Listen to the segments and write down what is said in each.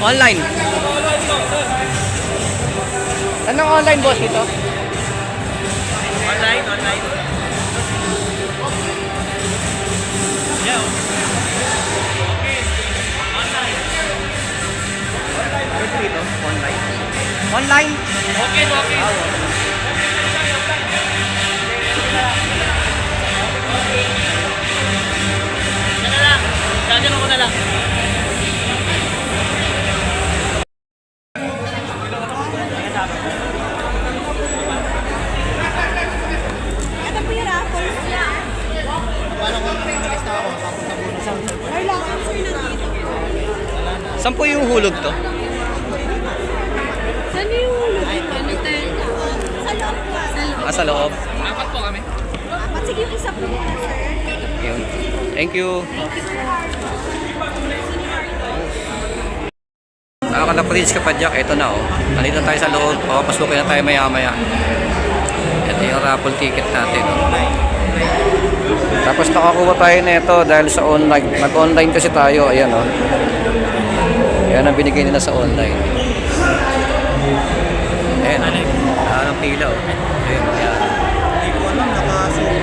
Online. Anong online boss dito? Online. Yeah. Dito, online. Online? Okay. Yan na lang. Gagano ko na lang. Ito po yung raffles niya. Kailangan sir nandito. Saan po yung hulog to? Saan yung hulog? Sa loob po. Sa loob. Apat po kami. Apat. Sige yung isa po muna sir. Yun. Thank you. Mga ka-Prince Kapadyak, ito na oh. Nandito tayo sa loob. Papapasukin na tayo maya-maya. Ito yung raffle ticket natin. Oh. Tapos nakakuha tayo na ito dahil sa online. Nag-online kasi tayo. Ayan oh. Ayan ang binigay nila sa online. Ayan. Ang pila oh. Ayan. Ayan. Hindi ko alam, nakasuot.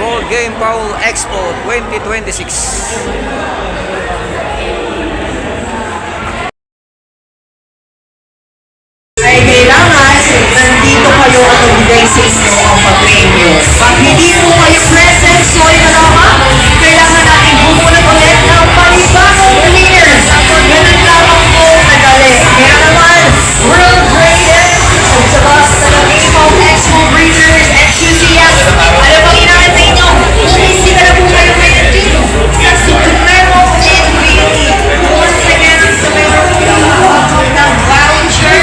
World Game Bowl Expo 2026. Ay kailangan nandito kayo at magbigay sa inyo ang pag-premyo. Pag hindi po kayo present, sorry na lamang, kailangan natin bumunod ulit ng panibagong winners. Ganun lamang po kadali. Kaya naman, world greatest of the bus sa Game Expo Breeders Enthusiasts. Alam mo, inaantay nyo, umisi ka na po kayo ngayon dito sa Supremo NBT. Once again, sa meron po ng voucher.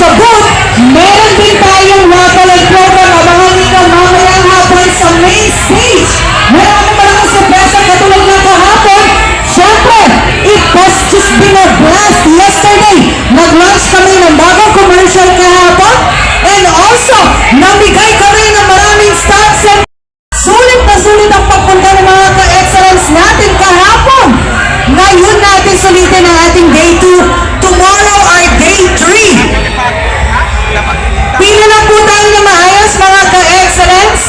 Sabot, meron din tayong waterline program. Abangan nyo mamayang hapon sa main stage. Meron naman ang surpresa katulad ng kahapon. Siyempre, it has just been a blast yesterday. Nag-launch kami ng bagong commercial kahapon. And also, namigay kami ng maraming stocks and sulit na sulit ang pagpunta ng mga ka-excellence natin kahapon. Ngayon natin sulitin ang ating day 2. Tomorrow our day 3. Pila lang po tayo na maayos mga ka-excellence.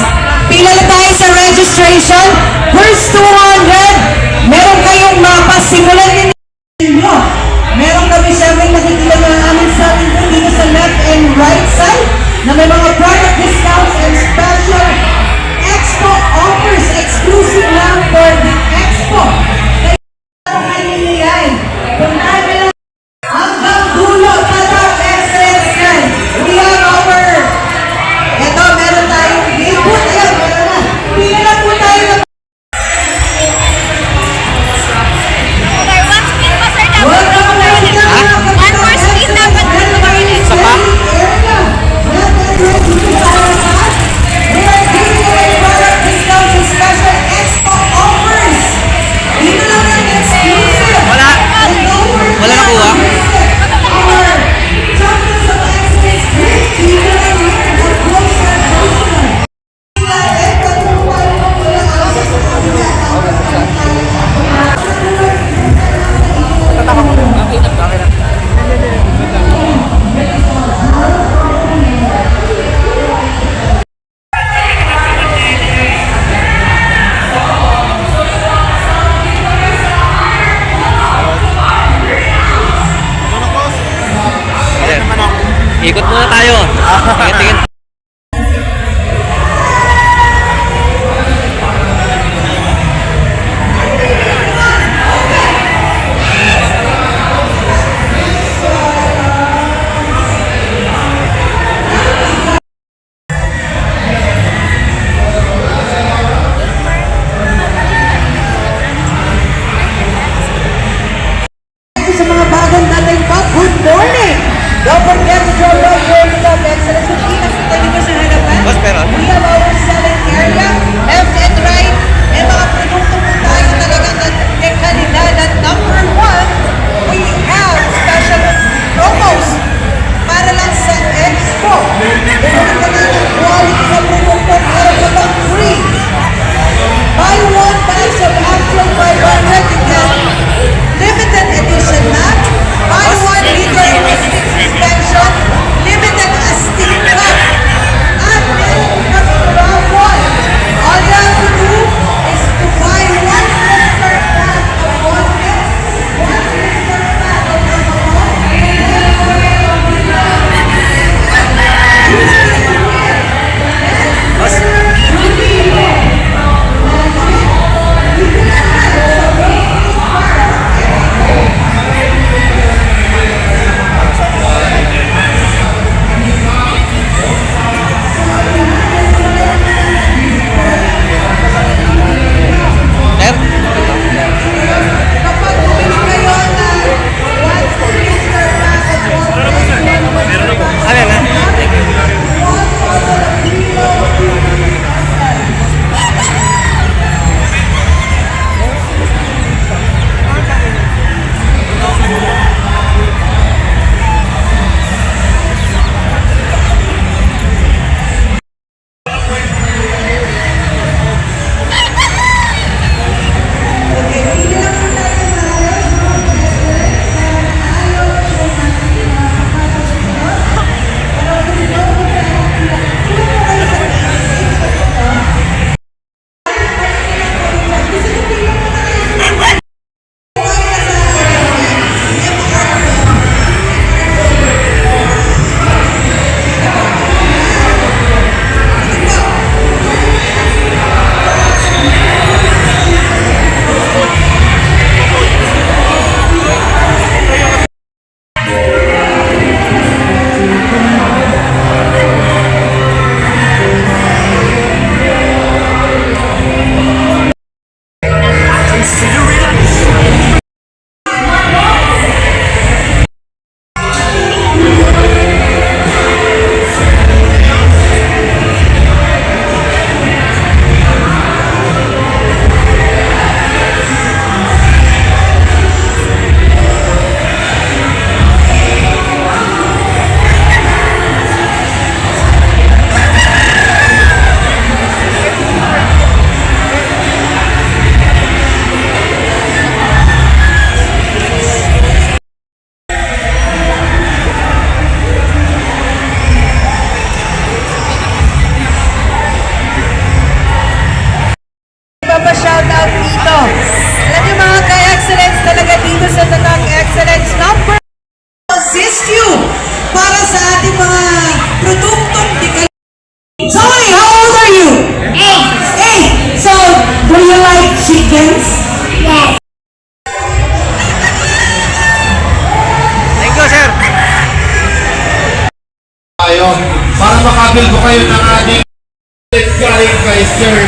Pila lang tayo sa registration. First 200. Meron kayong mapa. Simulan ninyo. Meron kami siyempre nakikita na namin sa atin dito sa left and right side na may mga product discounts and special expo offers exclusive lang for the expo. Puntahan nyo lang hanggang dulo tatak excellence yan. We have our eto meron tayong billboard. Ayan, meron na. Pila na po tayo na One more spin dapat Sa pa? Wala. Wala nakuha. Ikot muna tayo. Tingin. representa ng excellence number assist you para sa ating mga produktong bigay. Zoe, how old are you? 8. So, do you like chickens? Yes. Thank you, sir. Tayo para makabil ko kayo ng ating galing kay Sir.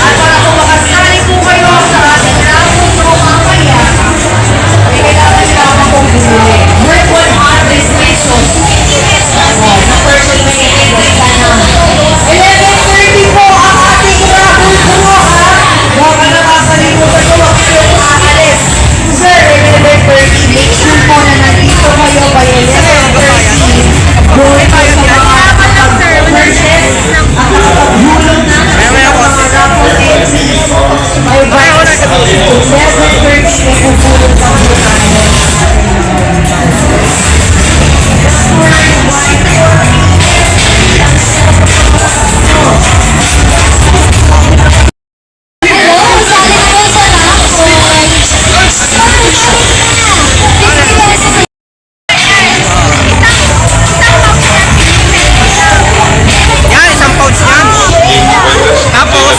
At para kung makasali po kayo sa ating raffle draw mamaya, ay kailangan lamang pong bumili. Worth 100 pesos. Na person may i-entry ka na. 11:30 po ang ating raffle draw, ha? Baka nakasalimutan ko, wag kayo aalis. Sir, 11:30, make sure po na nandito kayo by 11:30. Doon kayo sa mga purchase at nakapaghulog na sa mga raffle entries. May buys. 11:30 may kukulog ang butano. Yan, isang pouch yan. Tapos,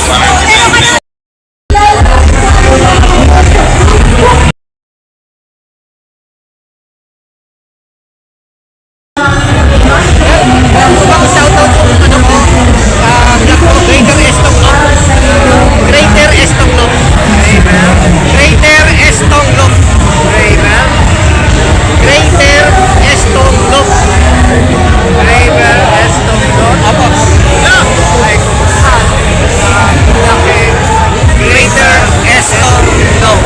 shoutout po ano ko vlog ko, Greater Estong Loop. Greater Estong Loop. Greater Estong Loop. Greater Estong Loop. Greater Estong Loop. Opo. Greater Estong Loop.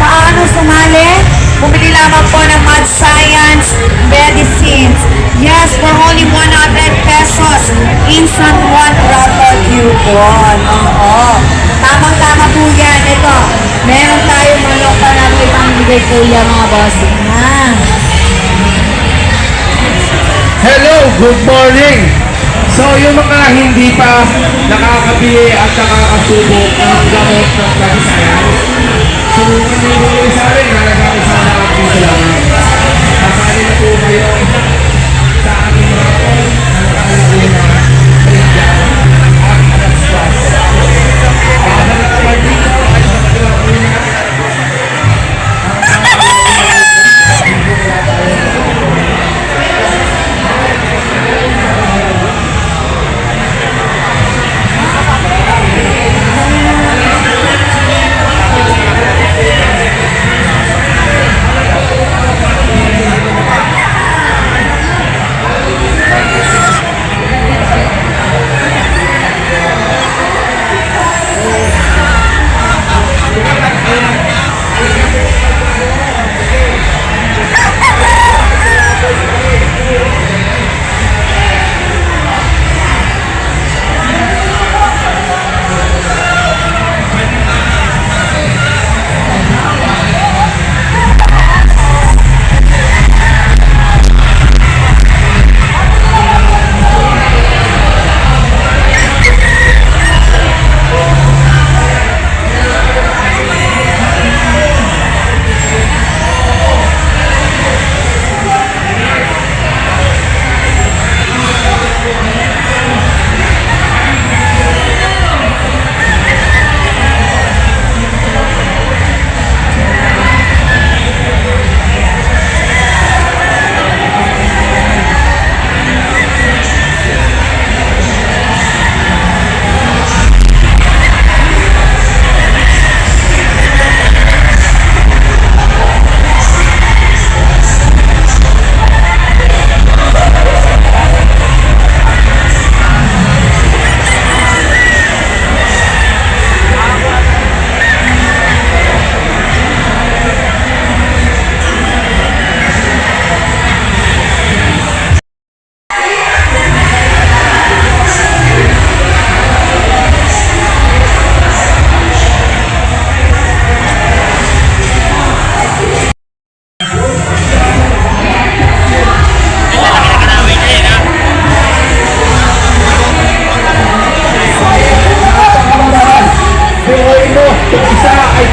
Paano sumali? Bumili lamang po ng Mad Science Medicines. Yes, for only 100 pesos. Instant one raffle coupon. Oo. Tamang-tama po yan. Ito, meron tayong manok pa na may pangbigay kuya mga bossing na. Hello, good morning. So yung mga hindi pa nakakabili at nakakasubok ng gamot ng kabisayan, subukan nyo yung sa akin, nalagamit sa mga kapitulaman. Kasali na po kayo sa aking mga call na nakalagay na Christian at Alaswas. Babalik naman dito ay sa katilang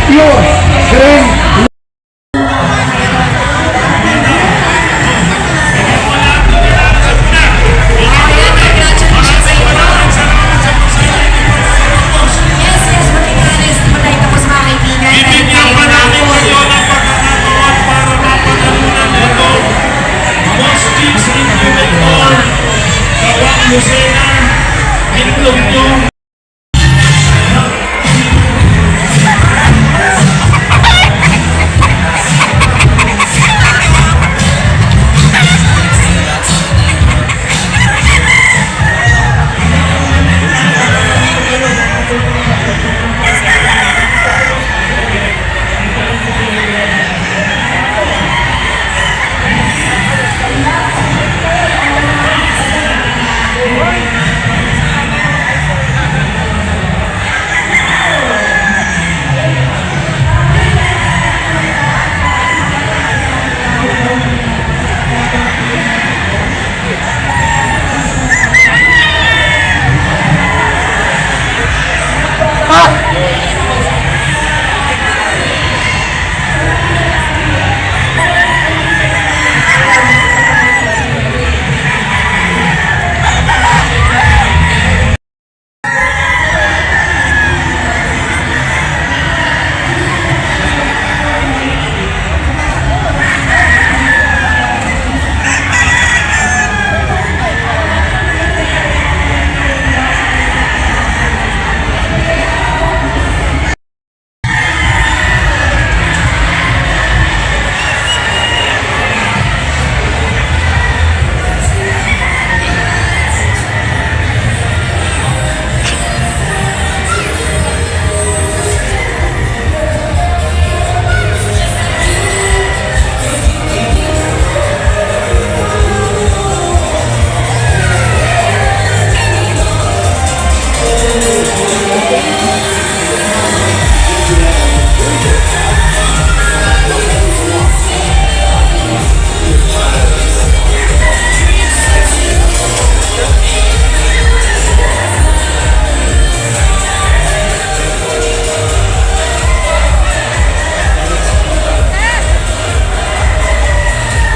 pure green. Bibigyan pa namin kayo ng pagkakataon para mapagalunan nito. Most Kings Incubator, Kawak Lucena, itlog nyo.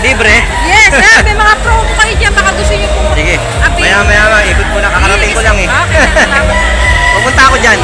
Libre? Yes, sir. May mga promo kayo dyan. Baka gusto nyo po. Sige. Appeal. Maya, ikot ko na. Kakarating ko lang eh. Okay, salamat. Pupunta ako dyan.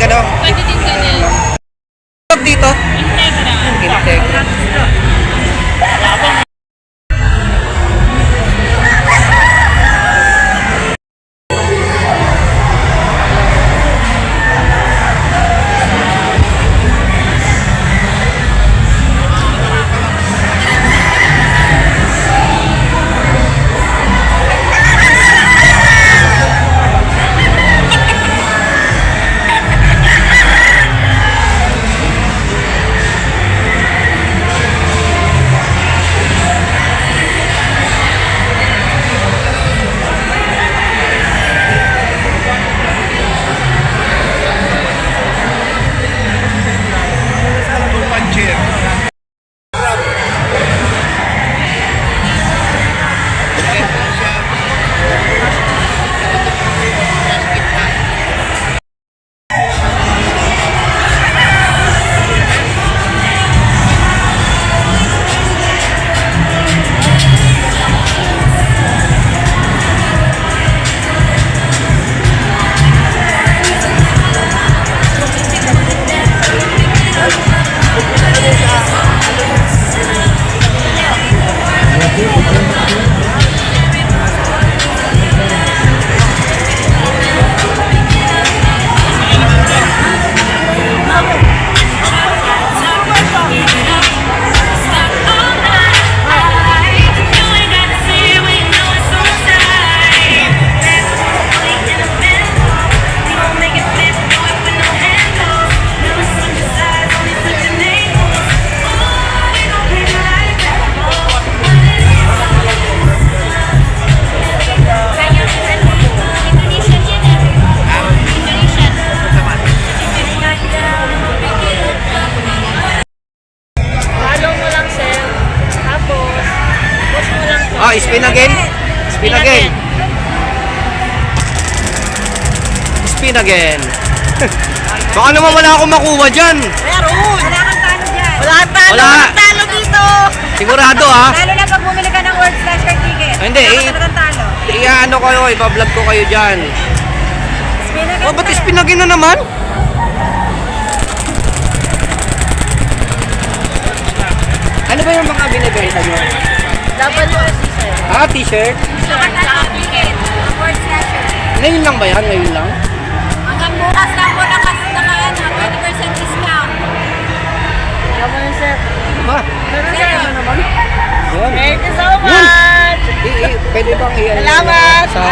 ano? Pwede din ganyan. Tawag dito? Integra. Integra. Follow mo lang, sir. Tapos, post mo lang to. Ah, spin again? Spin again. Spin again. Baka naman wala akong makuha dyan. Meron! Wala kang talo dyan. Wala kang talo. Wala. Wala kang talo dito. Sigurado ha? Lalo na pag bumili ka ng World Slash Card ticket. Hindi, Wala ka talagang talo. Ano kayo, iba-vlog ko kayo dyan. Spin again, Oh, ba't sir. spin again na naman? Ano ba yung mga binibenta nyo? WSC, sir. Ah, t-shirt? Saka ticket. World Slash Card. Ngayon lang ba yan? Ngayon lang? Hanggang bukas lang po naka 20% discount. Alam mo yun, sir. Ha? Sir, Yun. thank you so much. Pwede bang i-ano Salamat. sa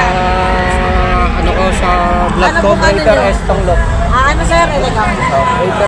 ano ko sa vlog Ano ko pong ano Breaker nyo? Estong Lot. Ano, sir? Ilagang. Breaker.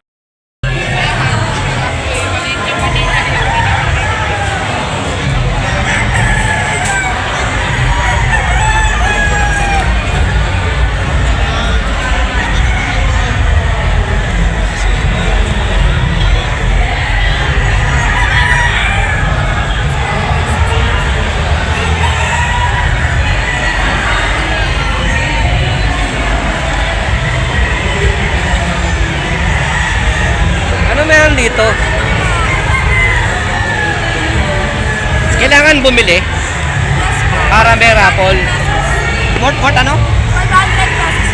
Ano meron dito? Kailangan bumili para may raffle. What ano? 500 pesos.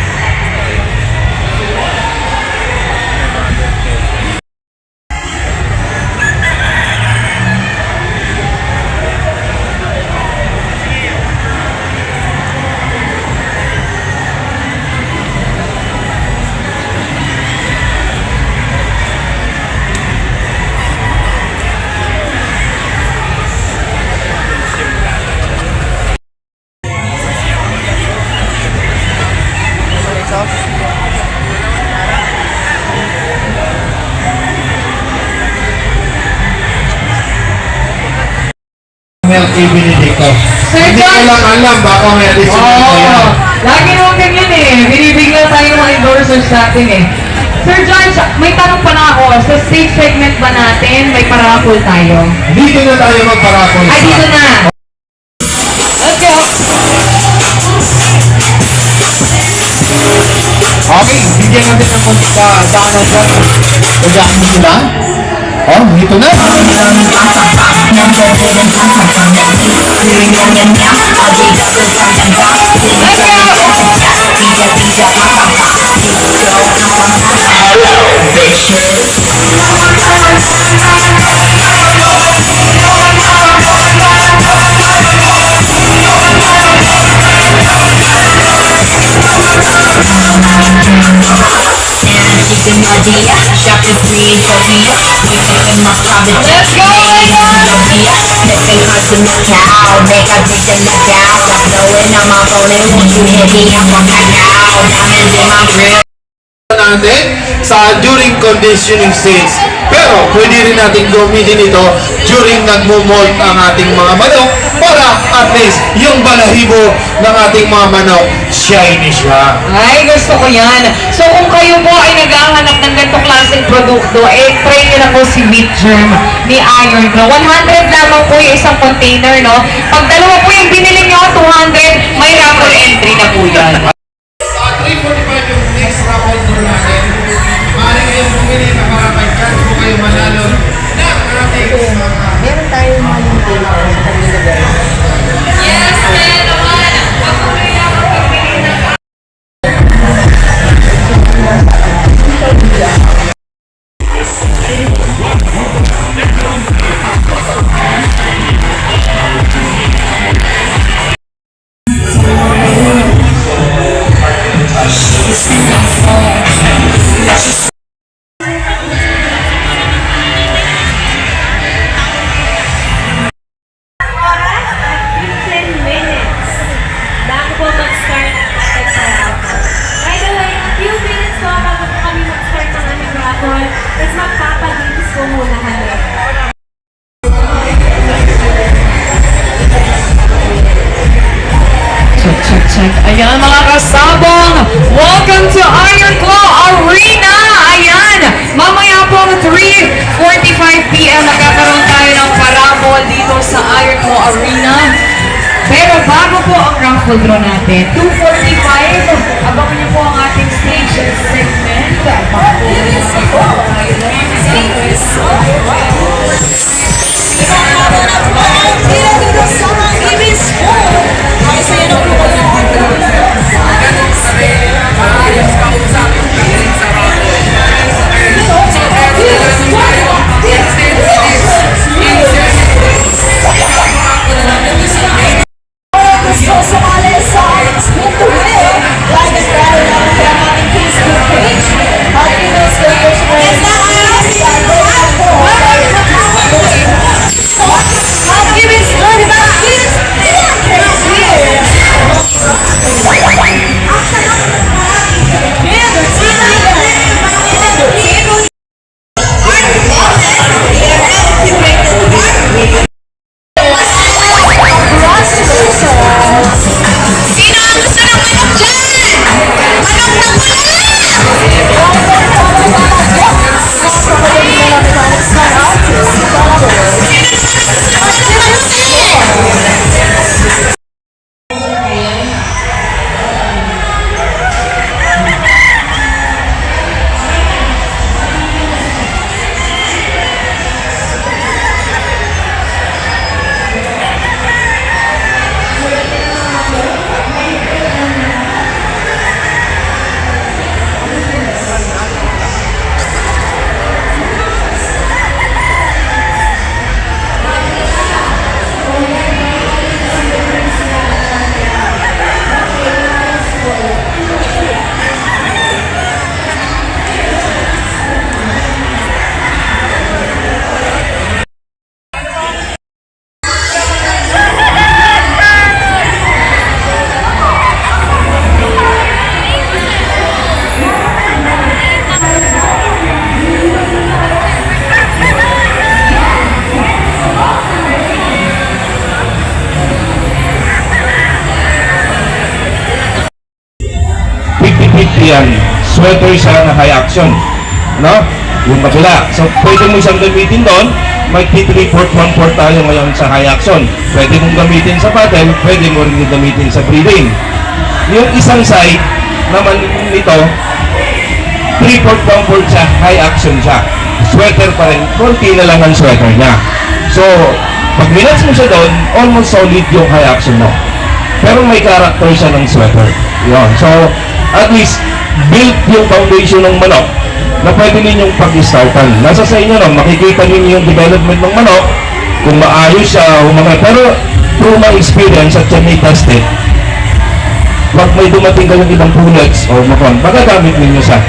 MLK Benedicto. Sir Hindi ko John! lang alam baka may additional Oo! ko yan. Lagi naman ganyan eh. Binibigyan tayo ng mga endorsers natin eh. Sir John, may tanong pa na ako. Sa stage segment ba natin, may paraffle tayo? Dito na tayo magparapol Ay, dito na! Let's go! Okay, bigyan natin ng konti sa ano dyan. Pagyan mo sila. Oh, dito na. Let's go! Chicken idea, shopping free in Korea. We taking my private jet. Let's go, Ethiopia. Nipping hard to Macau. Make a big and look out. I'm blowing on my phone and won't you hit me up on my now. Diamonds in my grill. Natin sa during conditioning stage. Pero pwede rin natin gamitin ito during nagmumold ang ating mga manok para at least yung balahibo ng ating mga manok shiny siya. Ay, gusto ko yan. So, kung kayo po ay naghahanap ng ganitong klaseng produkto, try nyo na po si Wheat Germ ni Iron Glow. 100 lamang po yung isang container, no? Pag dalawa po yung binili nyo, 200, may raffle entry na po yan. Sa 345 yung next raffle tour natin, maaari kayong pumili na para may chance po kayo manalo ng ating mga... Meron tayong mga Yes, meron! Patuloy lang ang pagpili ng bago po mag-start sa raffle. By the way, a few minutes po bago po kami mag-start ng aming raffle is magpapalinis po muna kami. Check. Ayan mga kasabong, welcome to Iron Claw Arena! Ayan, mamaya po 3:45 PM nagkakaroon tayo ng parabol dito sa Iron Claw Arena. Pero bago po ang raffle draw natin, 2:45, abangan niyo po ang ating stage segment. Yan, sweater siya na high action, no? Yung kapila. So, pwede mo siyang gamitin doon. May kit report 1/4 tayo ngayon sa high action. Pwede mong gamitin sa paddle, pwede mo rin gamitin sa breathing. Yung isang side naman nito, 3/4 1/4 siya, high action siya. Sweater pa rin, konti na lang ang sweater niya. So, pag minats mo siya doon, almost solid yung high action mo. Pero may character siya ng sweater. Yun. So, at least, build yung foundation ng manok na pwede ninyong pag-startan. Nasa sa inyo no, makikita ninyo yung development ng manok, kung maayos siya, pero through my experience at yan may tested, pag may dumating kayong ibang bullets o magagamit ninyo siya.